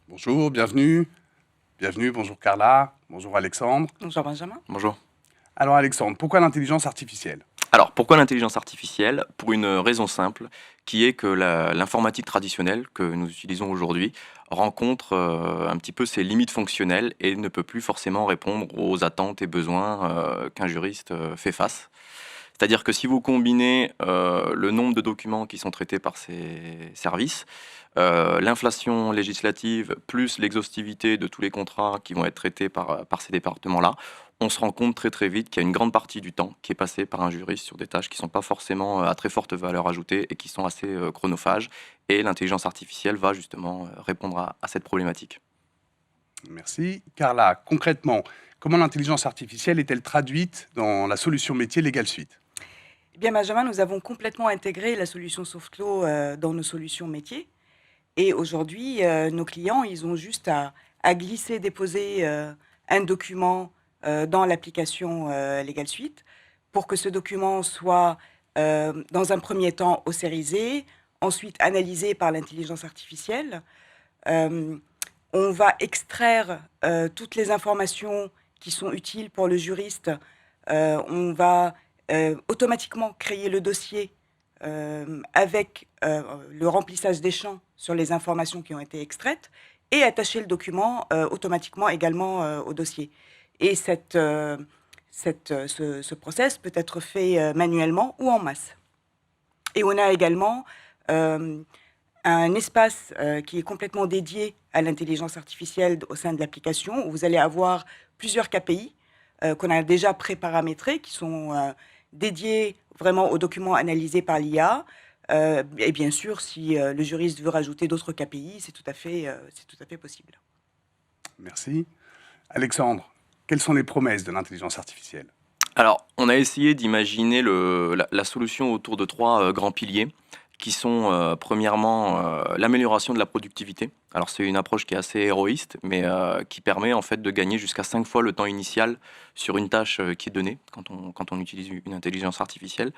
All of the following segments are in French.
Bonjour, bienvenue. Bienvenue, bonjour Carla, bonjour Alexandre. Bonjour Benjamin. Bonjour. Alors Alexandre, pourquoi l'intelligence artificielle? Alors, pourquoi l'intelligence artificielle? Pour une raison simple, qui est que l'informatique traditionnelle que nous utilisons aujourd'hui rencontre un petit peu ses limites fonctionnelles et ne peut plus forcément répondre aux attentes et besoins qu'un juriste fait face. C'est-à-dire que si vous combinez le nombre de documents qui sont traités par ces services, l'inflation législative, plus l'exhaustivité de tous les contrats qui vont être traités par ces départements-là, on se rend compte très très vite qu'il y a une grande partie du temps qui est passé par un juriste sur des tâches qui ne sont pas forcément à très forte valeur ajoutée et qui sont assez chronophages. Et l'intelligence artificielle va justement répondre à cette problématique. Merci. Carla, concrètement, comment l'intelligence artificielle est-elle traduite dans la solution métier Legal Suite? Eh bien Benjamin, nous avons complètement intégré la solution Softlaw dans nos solutions métiers. Et aujourd'hui, nos clients, ils ont juste à glisser, déposer un document dans l'application Legal Suite pour que ce document soit, dans un premier temps, ossérisé, ensuite analysé par l'intelligence artificielle. On va extraire toutes les informations qui sont utiles pour le juriste. On va automatiquement créer le dossier avec le remplissage des champs sur les informations qui ont été extraites et attacher le document automatiquement également au dossier. Et ce process peut être fait manuellement ou en masse. Et on a également un espace qui est complètement dédié à l'intelligence artificielle au sein de l'application, où vous allez avoir plusieurs KPI qu'on a déjà pré-paramétrés, qui sont dédiés vraiment aux documents analysés par l'IA. Et bien sûr, si le juriste veut rajouter d'autres KPI, c'est tout à fait possible. Merci. Alexandre, quelles sont les promesses de l'intelligence artificielle? Alors, on a essayé d'imaginer la solution autour de trois grands piliers qui sont premièrement l'amélioration de la productivité. Alors c'est une approche qui est assez héroïste, mais qui permet en fait de gagner jusqu'à 5 fois le temps initial sur une tâche qui est donnée quand on utilise une intelligence artificielle.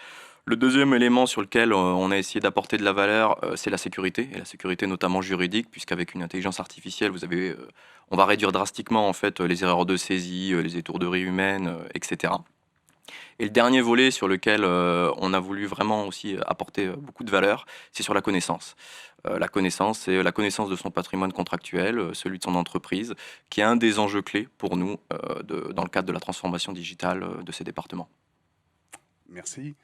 Le deuxième élément sur lequel on a essayé d'apporter de la valeur, c'est la sécurité, et la sécurité notamment juridique, puisqu'avec une intelligence artificielle, on va réduire drastiquement en fait les erreurs de saisie, les étourderies humaines, etc. Et le dernier volet sur lequel on a voulu vraiment aussi apporter beaucoup de valeur, c'est sur la connaissance. La connaissance, c'est la connaissance de son patrimoine contractuel, celui de son entreprise, qui est un des enjeux clés pour nous dans le cadre de la transformation digitale de ces départements. Merci.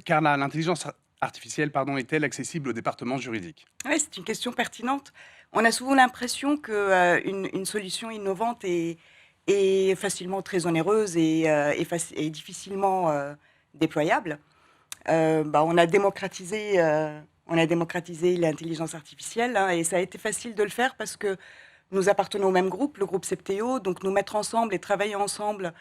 Carla, l'intelligence artificielle est-elle accessible au département juridique? Oui, c'est une question pertinente. On a souvent l'impression qu'une solution innovante est facilement très onéreuse et difficilement déployable. On a démocratisé l'intelligence artificielle et ça a été facile de le faire parce que nous appartenons au même groupe, le groupe Septéo, donc nous mettre ensemble et travailler ensemble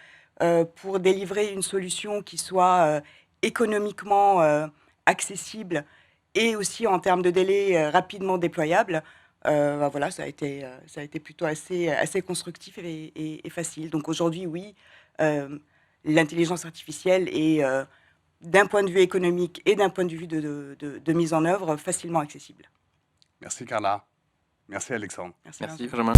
pour délivrer une solution qui soit économiquement accessible et aussi en termes de délai rapidement déployable. Voilà, ça a été plutôt assez constructif et facile. Donc aujourd'hui, oui, l'intelligence artificielle est, d'un point de vue économique et d'un point de vue de mise en œuvre, facilement accessible. Merci Carla. Merci Alexandre. Merci Benjamin.